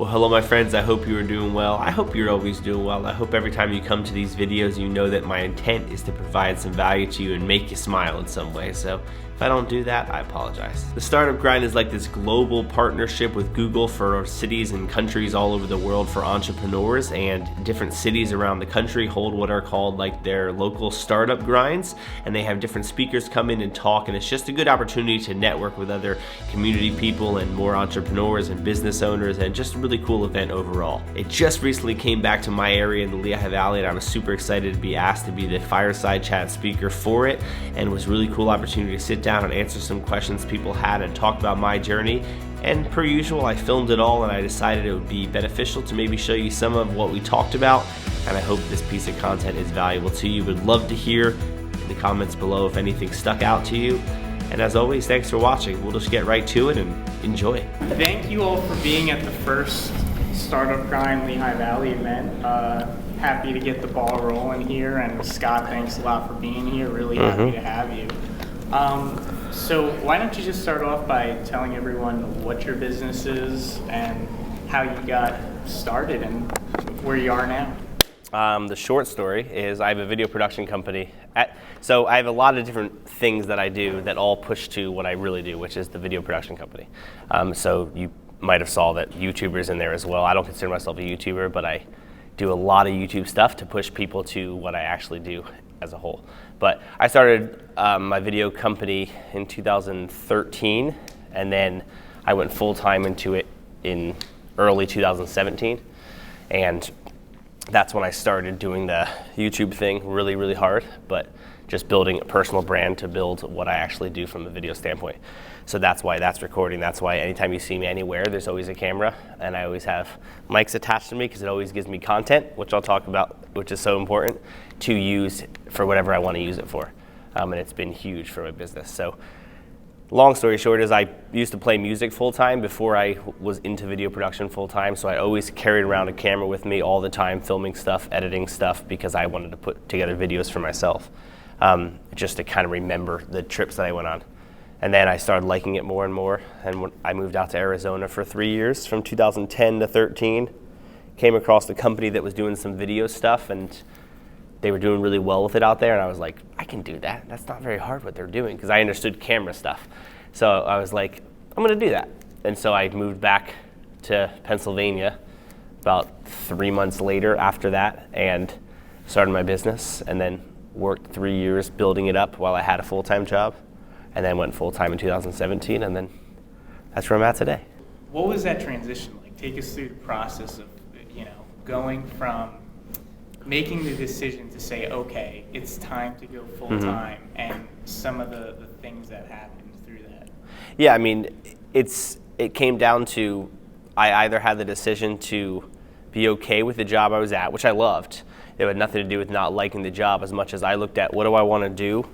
Well, hello my friends, I hope you are doing well. I hope you're always doing well. I hope every time you come to these videos you know that my intent is to provide some value to you and make you smile in some way. So if I don't do that, I apologize. The Startup Grind is like this global partnership with Google for cities and countries all over the world for entrepreneurs, and different cities around the country hold what are called like their local startup grinds, and they have different speakers come in and talk, and it's just a good opportunity to network with other community people and more entrepreneurs and business owners, and just a really cool event overall. It just recently came back to my area in the Lehigh Valley, and I was super excited to be asked to be the fireside chat speaker for it, and it was a really cool opportunity to sit down and answer some questions people had and talk about my journey. And per usual, I filmed it all, and I decided it would be beneficial to maybe show you some of what we talked about, and I hope this piece of content is valuable to you. Would love to hear in the comments below if anything stuck out to you. And as always, thanks for watching. We'll just get right to it and enjoy. Thank you all for being at the first Startup Grind Lehigh Valley event. Happy to get the ball rolling here, and Scott, thanks a lot for being here. Really happy to have you. So why don't you just start off by telling everyone what your business is and how you got started and where you are now. The short story is I have a video production company. So I have a lot of different things that I do that all push to what I really do, which is the video production company. So you might have saw that YouTubers in there as well. I don't consider myself a YouTuber, but I do a lot of YouTube stuff to push people to what I actually do as a whole. But I started my video company in 2013, and then I went full-time into it in early 2017. And that's when I started doing the YouTube thing really, really hard, but just building a personal brand to build what I actually do from a video standpoint. So that's why that's recording. That's why anytime you see me anywhere, there's always a camera, and I always have mics attached to me because it always gives me content, which I'll talk about, which is so important, to use for whatever I want to use it for. And it's been huge for my business. So long story short is I used to play music full-time before I was into video production full-time, so I always carried around a camera with me all the time, filming stuff, editing stuff, because I wanted to put together videos for myself, just to kind of remember the trips that I went on. And then I started liking it more and more, and when I moved out to Arizona for 3 years, from 2010 to 13, came across a company that was doing some video stuff, and they were doing really well with it out there, and I was like, I can do that. That's not very hard what they're doing, because I understood camera stuff. So I was like, I'm gonna do that. And so I moved back to Pennsylvania about 3 months later after that, and started my business, and then worked 3 years building it up while I had a full-time job, and then went full-time in 2017, and then that's where I'm at today. What was that transition like? Take us through the process of, going from making the decision to say, okay, it's time to go full-time, and some of the things that happened through that. Yeah, I mean, it came down to, I either had the decision to be okay with the job I was at, which I loved. It had nothing to do with not liking the job as much as I looked at what do I want to do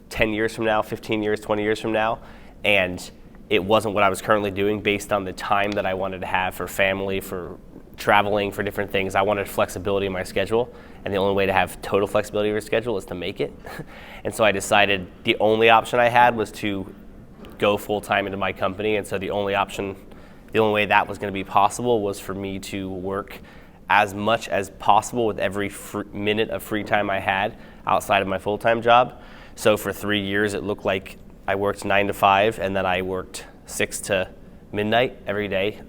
10 years from now, 15 years, 20 years from now, and it wasn't what I was currently doing based on the time that I wanted to have for family, for traveling, for different things. I wanted flexibility in my schedule, and the only way to have total flexibility in your schedule is to make it. And so I decided the only option I had was to go full-time into my company, and so the only way that was going to be possible was for me to work as much as possible with every minute of free time I had outside of my full-time job. So for 3 years, it looked like I worked 9 to 5, and then I worked 6 to midnight every day.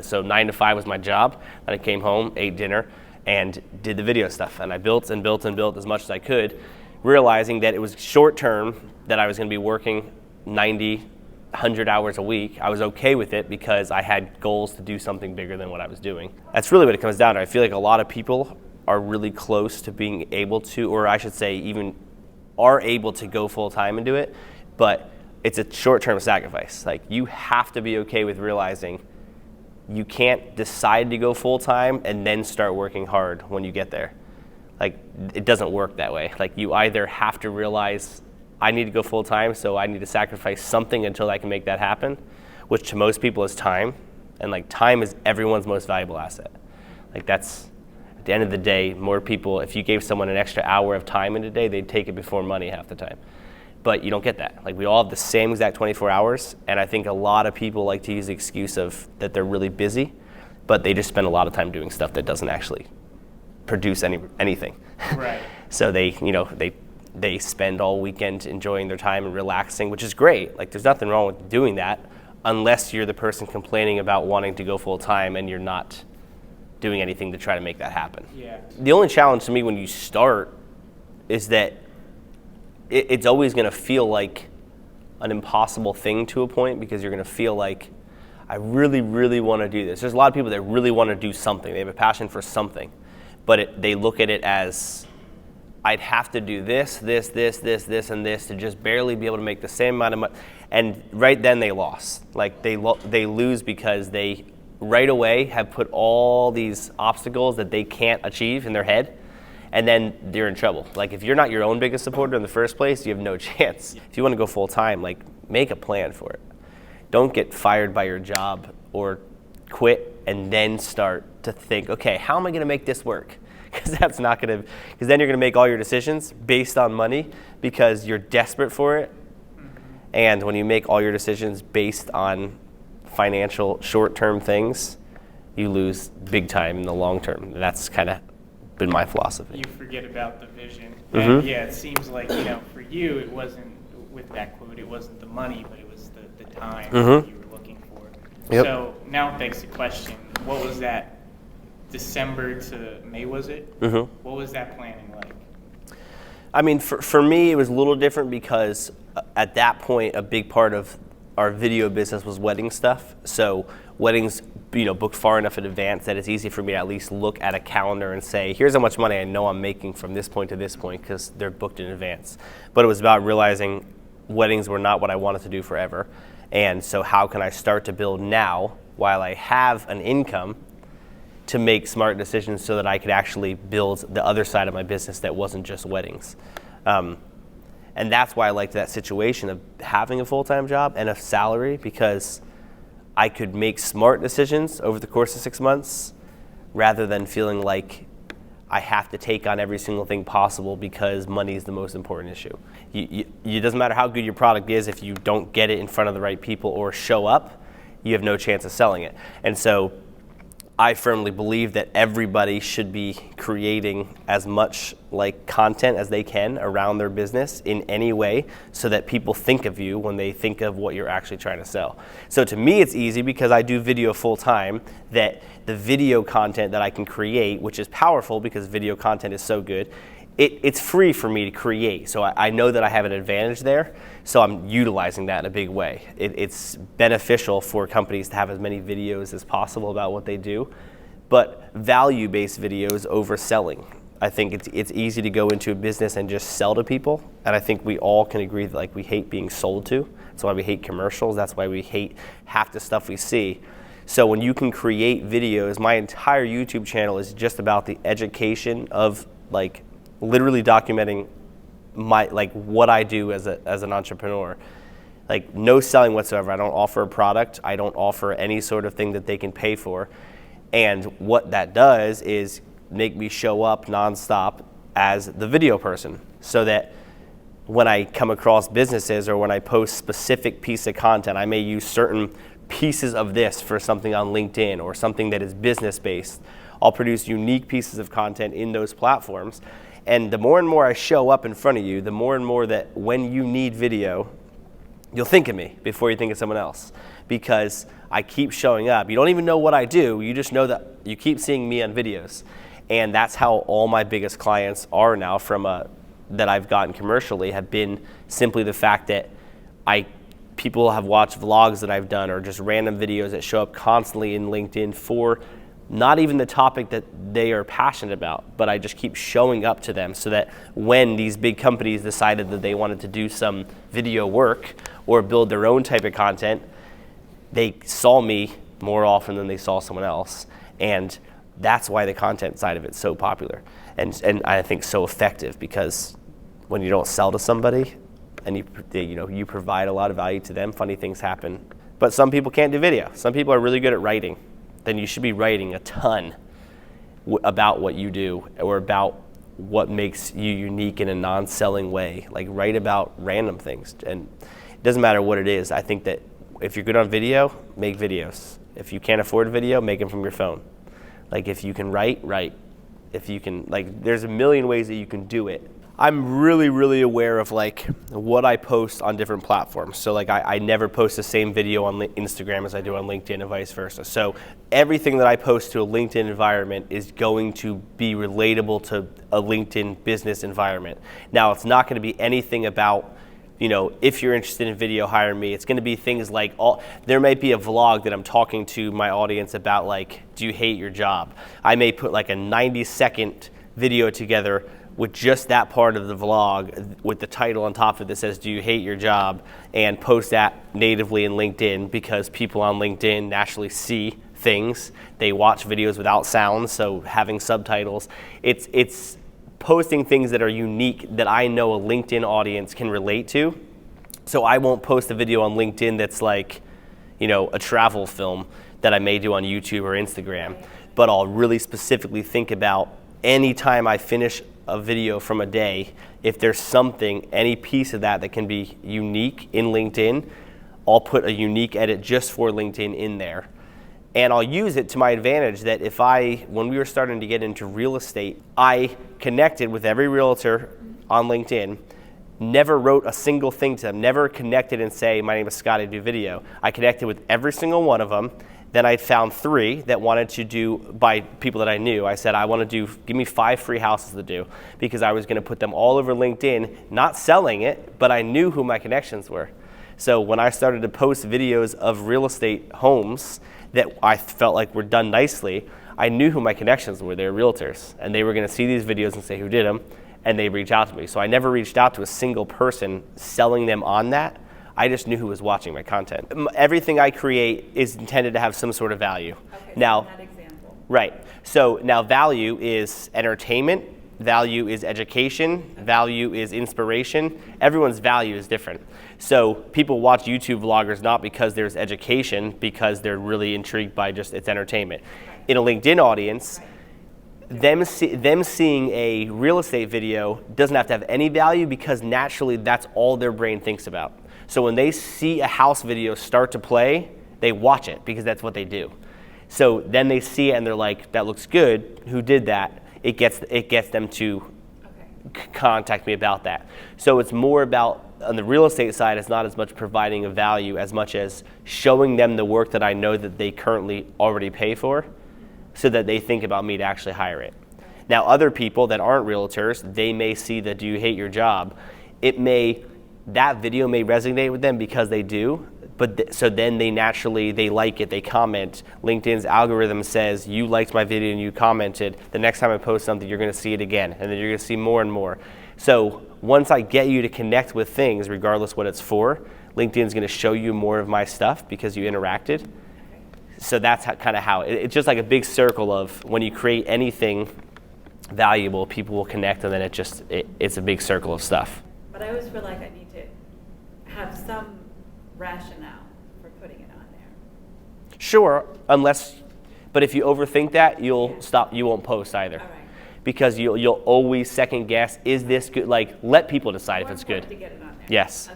So 9 to 5 was my job. Then I came home, ate dinner, and did the video stuff. And I built and built and built as much as I could, realizing that it was short term, that I was going to be working 90, 100 hours a week. I was okay with it because I had goals to do something bigger than what I was doing. That's really what it comes down to. I feel like a lot of people are really close to being able to, or I should say even are able to go full time and do it, but it's a short-term sacrifice. Like, you have to be okay with realizing you can't decide to go full time and then start working hard when you get there. Like, it doesn't work that way. Like, you either have to realize I need to go full time, so I need to sacrifice something until I can make that happen, which to most people is time. And like, time is everyone's most valuable asset. Like, that's, at the end of the day, more people, if you gave someone an extra hour of time in a day, they'd take it before money half the time. But you don't get that. Like, we all have the same exact 24 hours, and I think a lot of people like to use the excuse of that they're really busy but they just spend a lot of time doing stuff that doesn't actually produce anything. Right. So they spend all weekend enjoying their time and relaxing, which is great. Like, there's nothing wrong with doing that, unless you're the person complaining about wanting to go full time and you're not doing anything to try to make that happen. Yeah. The only challenge to me when you start is that it's always going to feel like an impossible thing to a point, because you're going to feel like, I really, really want to do this. There's a lot of people that really want to do something. They have a passion for something, but they look at it as, I'd have to do this, and this to just barely be able to make the same amount of money. And right then they lost. Like, they lose because they right away have put all these obstacles that they can't achieve in their head, and then they're in trouble. Like, if you're not your own biggest supporter in the first place, you have no chance. If you want to go full time, like, make a plan for it. Don't get fired by your job or quit and then start to think, okay, how am I going to make this work? Because that's not going to, because then you're going to make all your decisions based on money because you're desperate for it. And when you make all your decisions based on financial short-term things, you lose big time in the long term. And that's kind of been my philosophy. You forget about the vision. Mm-hmm. And yeah, it seems like, for you, it wasn't, with that quote, it wasn't the money, but it was the time that you were looking for. Yep. So now it begs the question, what was that December to May, was it? Mm-hmm. What was that planning like? I mean, for me, it was a little different because at that point, a big part of our video business was wedding stuff. So weddings, booked far enough in advance that it's easy for me to at least look at a calendar and say, here's how much money I know I'm making from this point to this point, because they're booked in advance. But it was about realizing weddings were not what I wanted to do forever. And so how can I start to build now while I have an income to make smart decisions so that I could actually build the other side of my business that wasn't just weddings. And that's why I liked that situation of having a full-time job and a salary, because I could make smart decisions over the course of 6 months rather than feeling like I have to take on every single thing possible because money is the most important issue. It doesn't matter how good your product is, if you don't get it in front of the right people or show up, you have no chance of selling it. And so I firmly believe that everybody should be creating as much content as they can around their business in any way so that people think of you when they think of what you're actually trying to sell. So to me, it's easy because I do video full time, that the video content that I can create, which is powerful because video content is so good, it's free for me to create. So I know that I have an advantage there, so I'm utilizing that in a big way. It's beneficial for companies to have as many videos as possible about what they do, but value-based videos over selling. I think it's easy to go into a business and just sell to people, and I think we all can agree that we hate being sold to. That's why we hate commercials. That's why we hate half the stuff we see. So when you can create videos, my entire YouTube channel is just about the education of literally documenting my what I do as an entrepreneur. No selling whatsoever. I don't offer a product. I don't offer any sort of thing that they can pay for. And what that does is make me show up nonstop as the video person, so that when I come across businesses or when I post specific piece of content, I may use certain pieces of this for something on LinkedIn or something that is business based. I'll produce unique pieces of content in those platforms. And the more and more I show up in front of you, the more and more that when you need video, you'll think of me before you think of someone else, because I keep showing up. You don't even know what I do. You just know that you keep seeing me on videos. And that's how all my biggest clients are now that I've gotten commercially, have been simply the fact that people have watched vlogs that I've done or just random videos that show up constantly in LinkedIn for not even the topic that they are passionate about, but I just keep showing up to them so that when these big companies decided that they wanted to do some video work or build their own type of content, they saw me more often than they saw someone else. And that's why the content side of it's so popular and I think so effective, because when you don't sell to somebody and you provide a lot of value to them, funny things happen. But some people can't do video. Some people are really good at writing. Then you should be writing a ton about what you do or about what makes you unique in a non-selling way. Write about random things. And it doesn't matter what it is. I think that if you're good on video, make videos. If you can't afford video, make them from your phone. Like if you can write. If you can, like, there's a million ways that you can do it. I'm really, really aware of like what I post on different platforms. So like I never post the same video on Instagram as I do on LinkedIn and vice versa. So everything that I post to a LinkedIn environment is going to be relatable to a LinkedIn business environment. Now it's not going to be anything about, you know, if you're interested in video, hire me. It's going to be things like there might be a vlog that I'm talking to my audience about, like, do you hate your job? I may put like a 90-second video together with just that part of the vlog with the title on top of it that says, do you hate your job? And post that natively in LinkedIn, because people on LinkedIn naturally see things. They watch videos without sound, so having subtitles. It's posting things that are unique that I know a LinkedIn audience can relate to. So I won't post a video on LinkedIn that's like, you know, a travel film that I may do on YouTube or Instagram, but I'll really specifically think about anytime I finish a video from a day, if there's something, any piece of that can be unique in LinkedIn, I'll put a unique edit just for LinkedIn in there. And I'll use it to my advantage that when we were starting to get into real estate, I connected with every realtor on LinkedIn, never wrote a single thing to them, never connected and say, my name is Scott, I do video. I connected with every single one of them. Then I found 3 that wanted to do, by people that I knew. I said, I want to do, give me 5 free houses to do, because I was going to put them all over LinkedIn, not selling it, but I knew who my connections were. So when I started to post videos of real estate homes that I felt like were done nicely, I knew who my connections were. They were realtors, and they were going to see these videos and say who did them, and they reach out to me. So I never reached out to a single person selling them on that. I just knew who was watching my content. Everything I create is intended to have some sort of value. Okay, now, so in that example. Right. So now value is entertainment, value is education, value is inspiration. Everyone's value is different. So people watch YouTube vloggers not because there's education, because they're really intrigued by just its entertainment. Right. In a LinkedIn audience, Right. them seeing a real estate video doesn't have to have any value, because naturally that's all their brain thinks about. So when they see a house video start to play, they watch it because that's what they do. So then they see it and they're like, that looks good. Who did that? It gets them to contact me about that. So it's more about, on the real estate side, it's not as much providing a value as much as showing them the work that I know that they currently already pay for, so that they think about me to actually hire it. Now, other people that aren't realtors, they may see the do you hate your job? That video may resonate with them because they do, but so then they like it, they comment. LinkedIn's algorithm says, you liked my video and you commented. The next time I post something, you're gonna see it again, and then you're gonna see more and more. So once I get you to connect with things, regardless what it's for, LinkedIn's gonna show you more of my stuff because you interacted. So that's kind of how, it's just like a big circle of when you create anything valuable, people will connect, and then it's a big circle of stuff. But I always feel like I need to have some rationale for putting it on there. Sure, but if you overthink that, you'll stop, you won't post either. All right. Because you'll always second guess, is this good? Like, let people decide if More it's good. important to get it on there. Yes.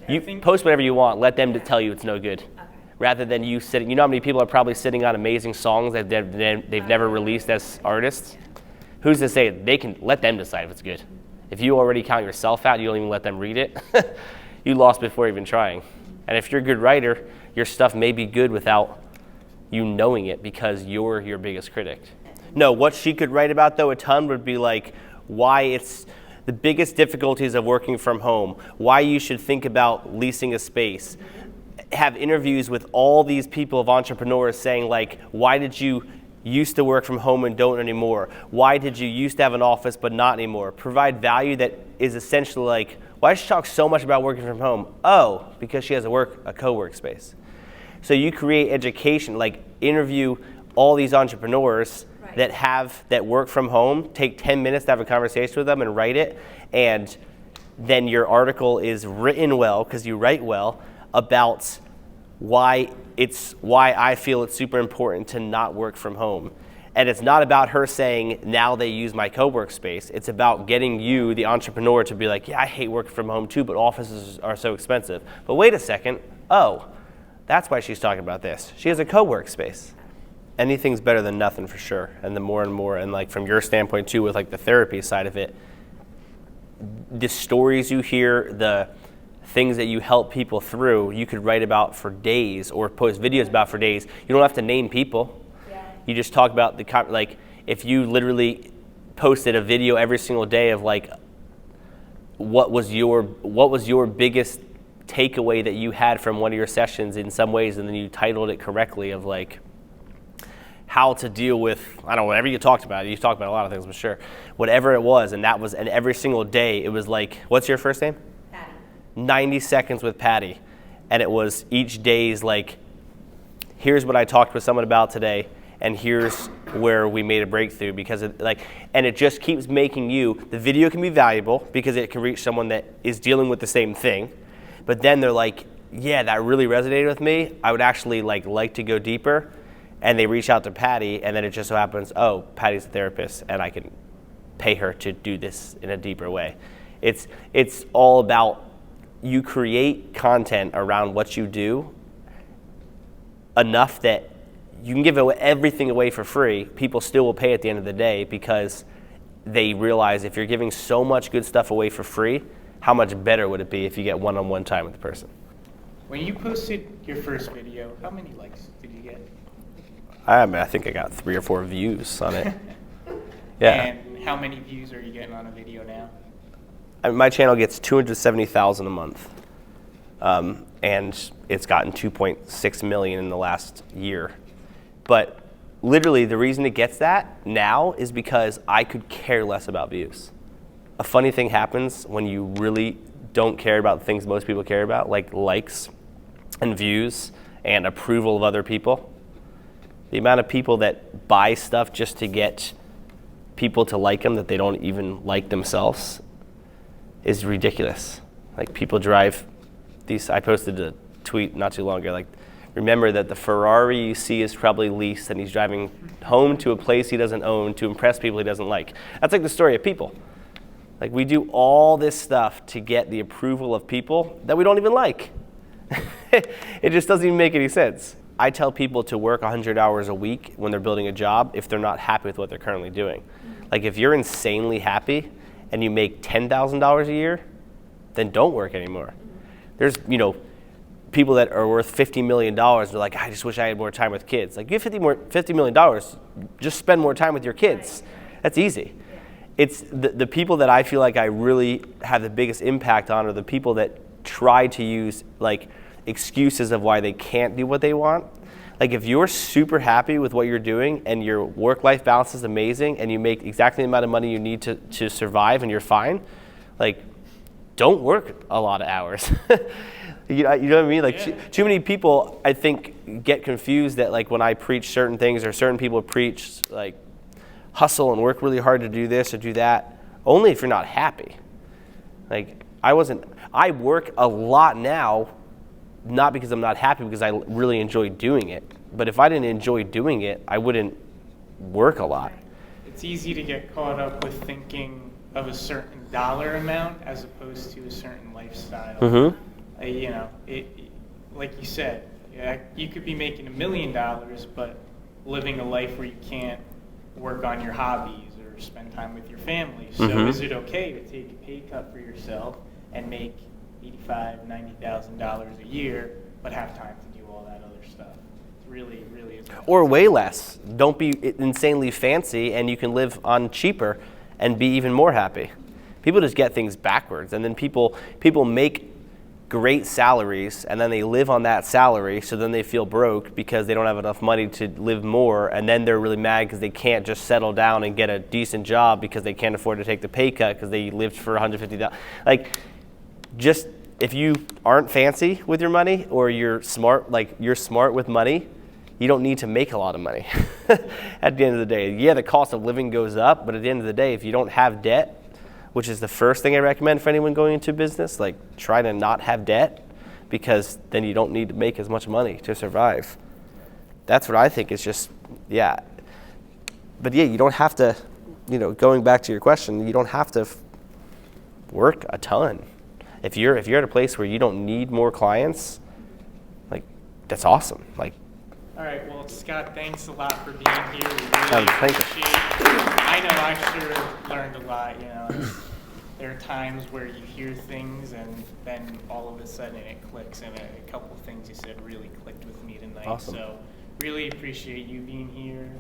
Okay. You post whatever you want, let them tell you it's no good. Okay. Rather than you sitting, you know how many people are probably sitting on amazing songs that they've never released as artists? Who's to say they can let them decide if it's good? If you already count yourself out, you don't even let them read it, you lost before even trying. And if you're a good writer, your stuff may be good without you knowing it, because you're your biggest critic. No, what she could write about though a ton would be like why it's the biggest difficulties of working from home, why you should think about leasing a space. Have interviews with all these people of entrepreneurs saying like, why did you used to work from home and don't anymore? Why did you used to have an office but not anymore? Provide value that is essentially like, why does she talk so much about working from home? Oh, because she has a co-work space. So you create education, like interview all these entrepreneurs that work from home, take 10 minutes to have a conversation with them and write it, and then your article is written well, because you write well, about why I feel it's super important to not work from home. And it's not about her saying, now they use my co-work space. It's about getting you, the entrepreneur, to be like, yeah, I hate working from home too, but offices are so expensive. But wait a second, That's why she's talking about this. She has a co-work space. Anything's better than nothing for sure. And the more and more, and like from your standpoint too, with like the therapy side of it, the stories you hear, the things that you help people through, you could write about for days or post videos about for days. You don't have to name people. Yeah. You just talk about like if you literally posted a video every single day of like what was your biggest takeaway that you had from one of your sessions in some ways, and then you titled it correctly of like how to deal with, I don't know, whatever you talked about. You talked about a lot of things, I'm sure. Whatever it was, and every single day it was like, what's your first name? Patty. 90 seconds with Patty. And it was each day's like, here's what I talked with someone about today, and here's where we made a breakthrough because of and it just keeps making the video can be valuable because it can reach someone that is dealing with the same thing. But then they're like, yeah, that really resonated with me. I would actually like to go deeper. And they reach out to Patty, and then it just so happens, oh, Patty's a therapist, and I can pay her to do this in a deeper way. It's all about you create content around what you do enough that you can give everything away for free. People still will pay at the end of the day because they realize if you're giving so much good stuff away for free, how much better would it be if you get one-on-one time with the person? When you posted your first video, how many likes did you get? I think I got 3 or 4 views on it. Yeah. And how many views are you getting on a video now? My channel gets 270,000 a month, and it's gotten 2.6 million in the last year. But literally, the reason it gets that now is because I could care less about views. A funny thing happens when you really don't care about the things most people care about, like likes and views and approval of other people. The amount of people that buy stuff just to get people to like them that they don't even like themselves is ridiculous. Like people drive these, I posted a tweet not too long ago, like remember that the Ferrari you see is probably leased and he's driving home to a place he doesn't own to impress people he doesn't like. That's like the story of people. Like we do all this stuff to get the approval of people that we don't even like. It just doesn't even make any sense. I tell people to work 100 hours a week when they're building a job if they're not happy with what they're currently doing. Like if you're insanely happy and you make $10,000 a year, then don't work anymore. There's, people that are worth $50 million, they're like, I just wish I had more time with kids. Like you have $50 million, just spend more time with your kids. That's easy. It's the people that I feel like I really have the biggest impact on are the people that try to use like excuses of why they can't do what they want. Like if you're super happy with what you're doing and your work-life balance is amazing and you make exactly the amount of money you need to survive and you're fine, like don't work a lot of hours. You know what I mean? Like too many people I think get confused that like when I preach certain things or certain people preach like hustle and work really hard to do this or do that, only if you're not happy. Like I work a lot now, not because I'm not happy, because I really enjoy doing it. But if I didn't enjoy doing it, I wouldn't work a lot. It's easy to get caught up with thinking of a certain dollar amount as opposed to a certain lifestyle. Mm-hmm. Like you said, you could be making $1 million, but living a life where you can't work on your hobbies or spend time with your family. So is it okay to take a pay cut for yourself and make $85,000, $90,000 a year, but have time to do all that other stuff? It's really, really is. Or way less. Don't be insanely fancy, and you can live on cheaper and be even more happy. People just get things backwards, and then people make great salaries, and then they live on that salary, so then they feel broke because they don't have enough money to live more, and then they're really mad because they can't just settle down and get a decent job because they can't afford to take the pay cut because they lived for $150. Like, just if you aren't fancy with your money or you're smart with money, you don't need to make a lot of money. At the end of the day, yeah, the cost of living goes up, but at the end of the day, if you don't have debt, which is the first thing I recommend for anyone going into business, like try to not have debt, because then you don't need to make as much money to survive. That's what I think is just, yeah. But yeah, you don't have to, going back to your question, you don't have to work a ton. If you're at a place where you don't need more clients, like that's awesome. Like, All right, well, Scott, thanks a lot for being here. We really thank you. appreciate it. I know I sure learned a lot, you know. There are times where you hear things and then all of a sudden it clicks, and a couple of things you said really clicked with me tonight. Awesome. So really appreciate you being here.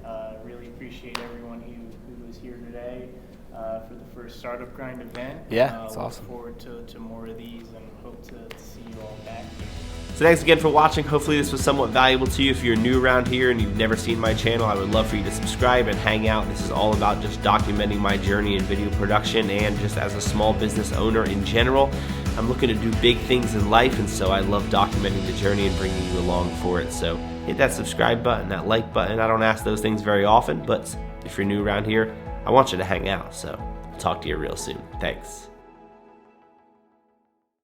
Really appreciate everyone who was here today for the first Startup Grind event. Yeah, that's awesome. Look forward to more of these and hope to see you all back here. so thanks again for watching. Hopefully this was somewhat valuable to you. If you're new around here and you've never seen my channel, I would love for you to subscribe and hang out. This is all about just documenting my journey in video production and just as a small business owner in general. I'm looking to do big things in life, and so I love documenting the journey and bringing you along for it. So hit that subscribe button, that like button. I don't ask those things very often, but if you're new around here, I want you to hang out. So I'll talk to you real soon. Thanks.